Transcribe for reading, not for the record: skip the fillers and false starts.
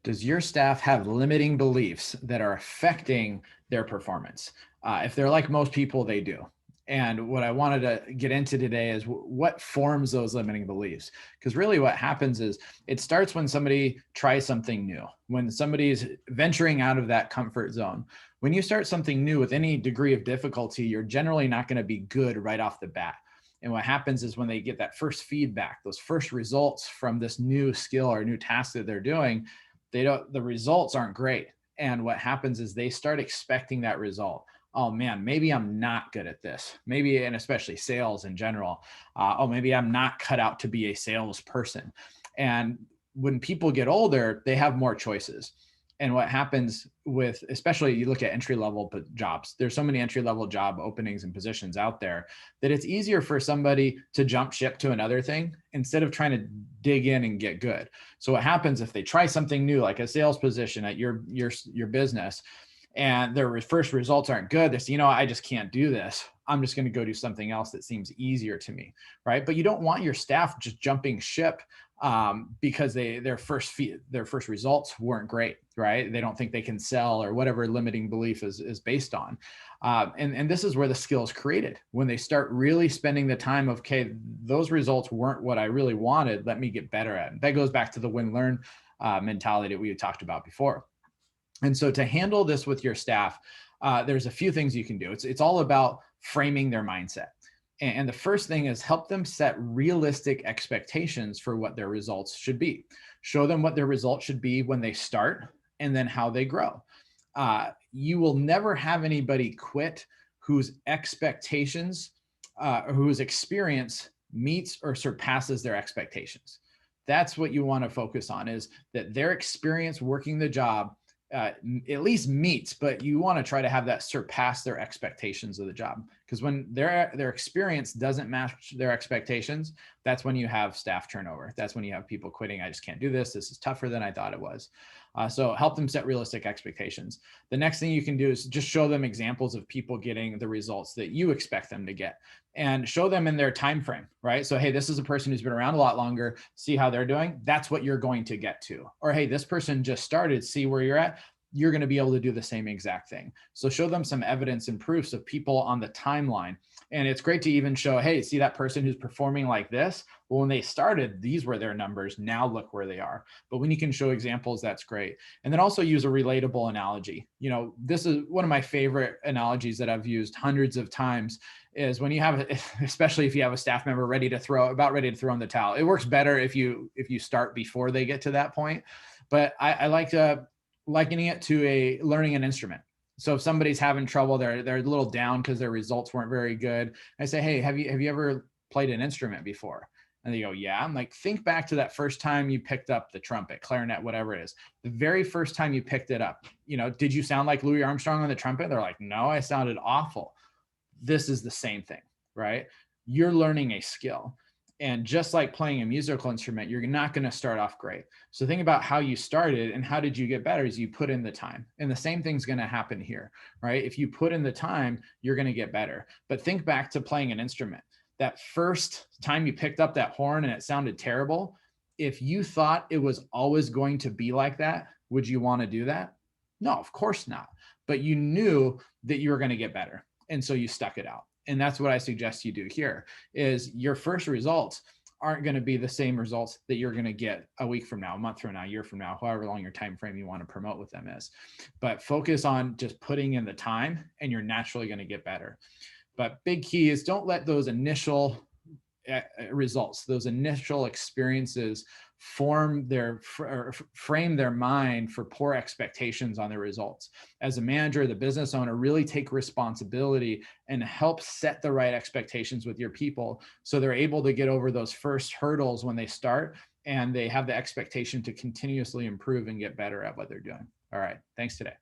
Does your staff have limiting beliefs that are affecting their performance? If they're like most people, they do. And what I wanted to get into today is what forms those limiting beliefs. Because really what happens is it starts when somebody tries something new, when somebody's venturing out of that comfort zone. When you start something new with any degree of difficulty, you're generally not going to be good right off the bat. And what happens is when they get that first feedback, those first results from this new skill or new task that they're doing, the results aren't great. And what happens is they start expecting that result. Oh man, maybe I'm not good at this. Maybe, and especially sales in general. Oh, maybe I'm not cut out to be a salesperson. And when people get older, they have more choices. And what happens with, especially you look at entry level jobs, there's so many entry level job openings and positions out there that it's easier for somebody to jump ship to another thing instead of trying to dig in and get good. So what happens if they try something new, like a sales position at your business, and their first results aren't good, they say, I just can't do this. I'm just going to go do something else that seems easier to me, right? But you don't want your staff just jumping ship because their first results weren't great, right? They don't think they can sell, or whatever limiting belief is based on. And this is where the skill is created. When they start really spending the time of, okay, those results weren't what I really wanted. Let me get better at it. That goes back to the win-learn mentality that we had talked about before. And so to handle this with your staff, there's a few things you can do. It's all about framing their mindset. And the first thing is help them set realistic expectations for what their results should be. Show them what their results should be when they start, and then how they grow. You will never have anybody quit whose expectations or whose experience meets or surpasses their expectations. That's what you want to focus on, is that their experience working the job at least meets, but you want to try to have that surpass their expectations of the job. Because when their experience doesn't match their expectations, that's when you have staff turnover. That's when you have people quitting. I just can't do this. This is tougher than I thought it was. So help them set realistic expectations. The next thing you can do is just show them examples of people getting the results that you expect them to get, and show them in their time frame, right? So, hey, this is a person who's been around a lot longer. See how they're doing. That's what you're going to get to. Or, hey, this person just started. See where you're at. You're going to be able to do the same exact thing. So show them some evidence and proofs of people on the timeline. And it's great to even show, hey, see that person who's performing like this? Well, when they started, these were their numbers. Now look where they are. But when you can show examples, that's great. And then also use a relatable analogy. This is one of my favorite analogies that I've used hundreds of times, is when you have, especially if you have a staff member ready to throw in the towel. It works better if you start before they get to that point. But I like to likening it to learning an instrument. So if somebody's having trouble, they're a little down because their results weren't very good. I say, hey, have you ever played an instrument before? And they go, yeah. I'm like, think back to that first time you picked up the trumpet, clarinet, whatever it is. The very first time you picked it up, did you sound like Louis Armstrong on the trumpet? They're like, no, I sounded awful. This is the same thing, right? You're learning a skill. And just like playing a musical instrument, you're not going to start off great. So think about how you started and how did you get better, is you put in the time. And the same thing's going to happen here, right? If you put in the time, you're going to get better. But think back to playing an instrument. That first time you picked up that horn and it sounded terrible, if you thought it was always going to be like that, would you want to do that? No, of course not. But you knew that you were going to get better. And so you stuck it out. And that's what I suggest you do here, is your first results aren't going to be the same results that you're going to get a week from now, a month from now, a year from now, however long your time frame you want to promote with them is. But focus on just putting in the time, and you're naturally going to get better. But big key is don't let those initial results, those initial experiences frame their mind for poor expectations on their results. As a manager, the business owner, really take responsibility and help set the right expectations with your people, so they're able to get over those first hurdles when they start, and they have the expectation to continuously improve and get better at what they're doing. All right. Thanks today.